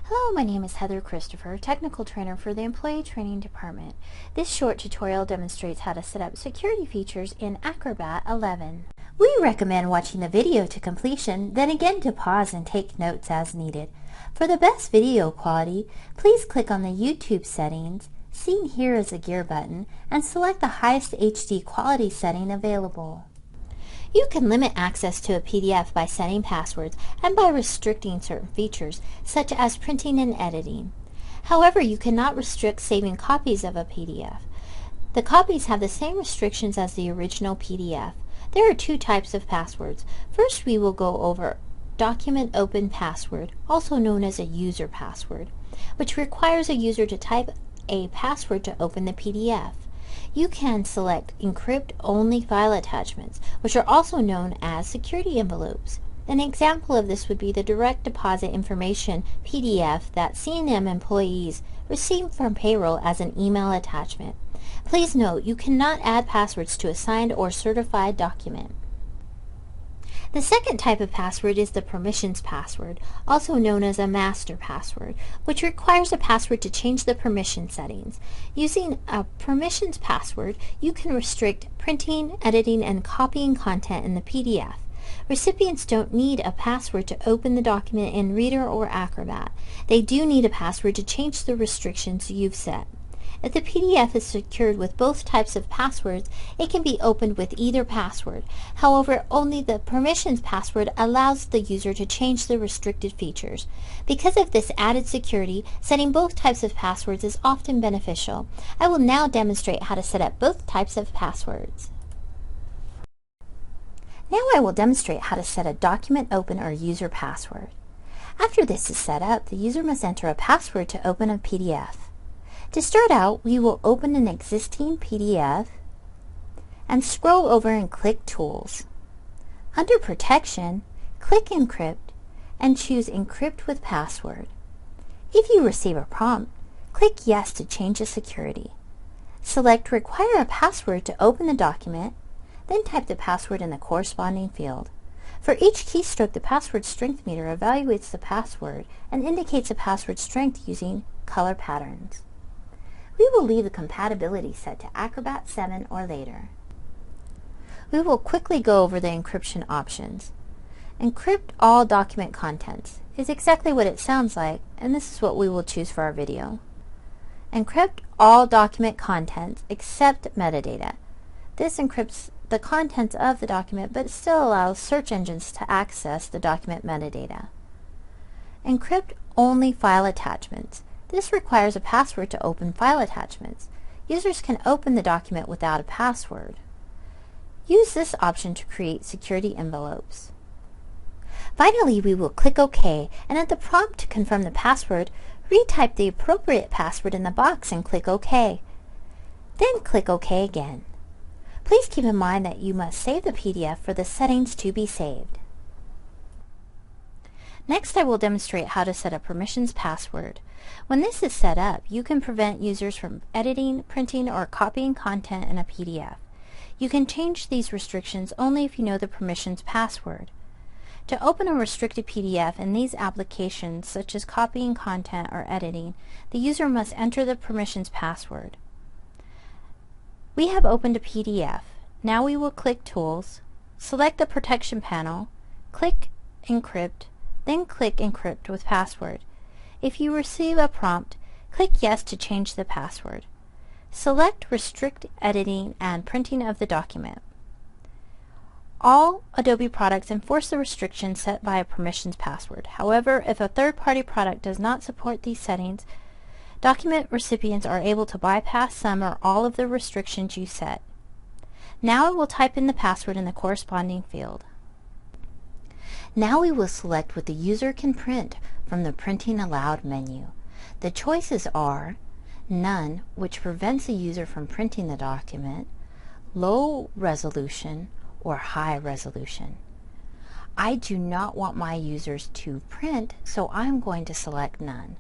Hello, my name is Heather Christopher, Technical Trainer for the Employee Training Department. This short tutorial demonstrates how to set up security features in Acrobat 11. We recommend watching the video to completion, then again to pause and take notes as needed. For the best video quality, please click on the YouTube settings, seen here as a gear button, and select the highest HD quality setting available. You can limit access to a PDF by setting passwords and by restricting certain features, such as printing and editing. However, you cannot restrict saving copies of a PDF. The copies have the same restrictions as the original PDF. There are two types of passwords. First, we will go over Document Open Password, also known as a user password, which requires a user to type a password to open the PDF. You can select Encrypt Only File Attachments, which are also known as security envelopes. An example of this would be the direct deposit information PDF that C&M employees receive from payroll as an email attachment. Please note, you cannot add passwords to a signed or certified document. The second type of password is the permissions password, also known as a master password, which requires a password to change the permission settings. Using a permissions password, you can restrict printing, editing, and copying content in the PDF. Recipients don't need a password to open the document in Reader or Acrobat. They do need a password to change the restrictions you've set. If the PDF is secured with both types of passwords, it can be opened with either password. However, only the permissions password allows the user to change the restricted features. Because of this added security, setting both types of passwords is often beneficial. I will now demonstrate how to set up both types of passwords. Now I will demonstrate how to set a document open or user password. After this is set up, the user must enter a password to open a PDF. To start out, we will open an existing PDF and scroll over and click Tools. Under Protection, click Encrypt and choose Encrypt with Password. If you receive a prompt, click Yes to change the security. Select Require a Password to open the document, then type the password in the corresponding field. For each keystroke, the password strength meter evaluates the password and indicates the password strength using color patterns. We will leave the compatibility set to Acrobat 7 or later. We will quickly go over the encryption options. Encrypt all document contents is exactly what it sounds like, and this is what we will choose for our video. Encrypt all document contents except metadata. This encrypts the contents of the document, but still allows search engines to access the document metadata. Encrypt only file attachments. This requires a password to open file attachments. Users can open the document without a password. Use this option to create security envelopes. Finally, we will click OK, and at the prompt to confirm the password, retype the appropriate password in the box and click OK. Then click OK again. Please keep in mind that you must save the PDF for the settings to be saved. Next, I will demonstrate how to set a permissions password. When this is set up, you can prevent users from editing, printing, or copying content in a PDF. You can change these restrictions only if you know the permissions password. To open a restricted PDF in these applications, such as copying content or editing, the user must enter the permissions password. We have opened a PDF. Now we will click Tools, select the Protection panel, click Encrypt, then click Encrypt with Password. If you receive a prompt, click Yes to change the password. Select Restrict Editing and Printing of the document. All Adobe products enforce the restrictions set by a permissions password. However, if a third-party product does not support these settings, document recipients are able to bypass some or all of the restrictions you set. Now I will type in the password in the corresponding field. Now we will select what the user can print from the Printing Allowed menu. The choices are None, which prevents the user from printing the document, Low Resolution, or High Resolution. I do not want my users to print, so I'm going to select None.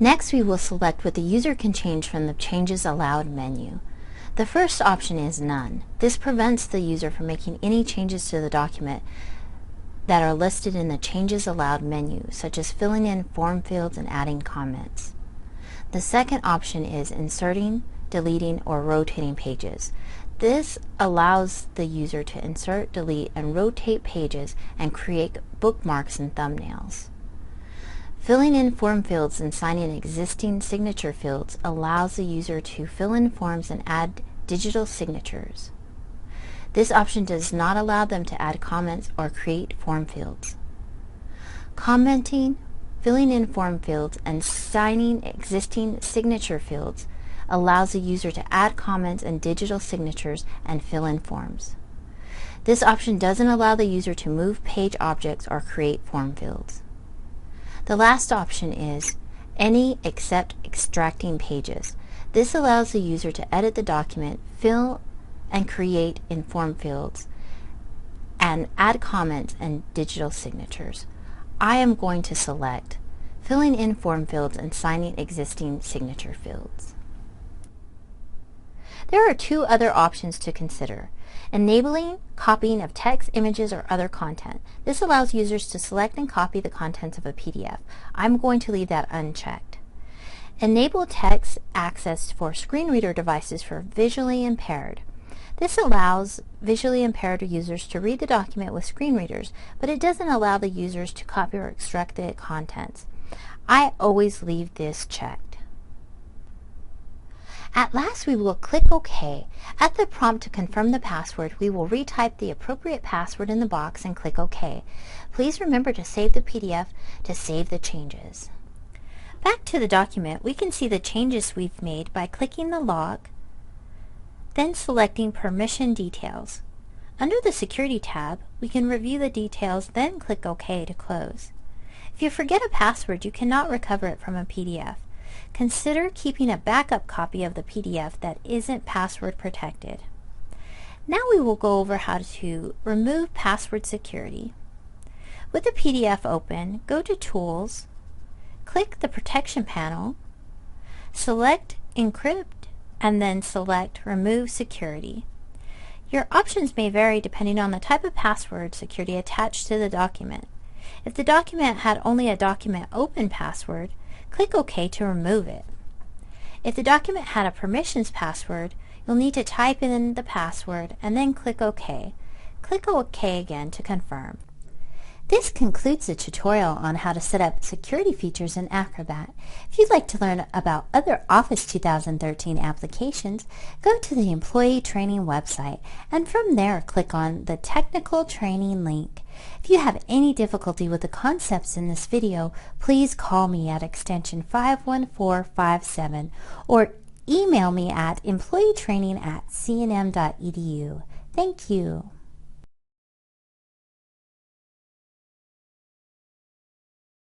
Next, we will select what the user can change from the Changes Allowed menu. The first option is None. This prevents the user from making any changes to the document that are listed in the Changes Allowed menu, such as filling in form fields and adding comments. The second option is inserting, deleting, or rotating pages. This allows the user to insert, delete, and rotate pages and create bookmarks and thumbnails. Filling in form fields and signing existing signature fields allows the user to fill in forms and add digital signatures. This option does not allow them to add comments or create form fields. Commenting, filling in form fields, and signing existing signature fields allows the user to add comments and digital signatures and fill in forms. This option doesn't allow the user to move page objects or create form fields. The last option is any except extracting pages. This allows the user to edit the document, fill and create in form fields, and add comments and digital signatures. I am going to select filling in form fields and signing existing signature fields. There are two other options to consider. Enabling copying of text, images, or other content. This allows users to select and copy the contents of a PDF. I'm going to leave that unchecked. Enable text access for screen reader devices for visually impaired. This allows visually impaired users to read the document with screen readers, but it doesn't allow the users to copy or extract the contents. I always leave this checked. At last, we will click OK. At the prompt to confirm the password, we will retype the appropriate password in the box and click OK. Please remember to save the PDF to save the changes. Back to the document, we can see the changes we've made by clicking the log, then selecting Permission Details. Under the Security tab, we can review the details, then click OK to close. If you forget a password, you cannot recover it from a PDF. Consider keeping a backup copy of the PDF that isn't password protected. Now we will go over how to remove password security. With the PDF open, go to Tools, click the Protection panel, select Encrypt, and then select Remove Security. Your options may vary depending on the type of password security attached to the document. If the document had only a document open password, click OK to remove it. If the document had a permissions password, you'll need to type in the password and then click OK. Click OK again to confirm. This concludes the tutorial on how to set up security features in Acrobat. If you'd like to learn about other Office 2013 applications, go to the Employee Training website and from there click on the Technical Training link. If you have any difficulty with the concepts in this video, please call me at extension 51457 or email me at employeetraining@cnm.edu. Thank you.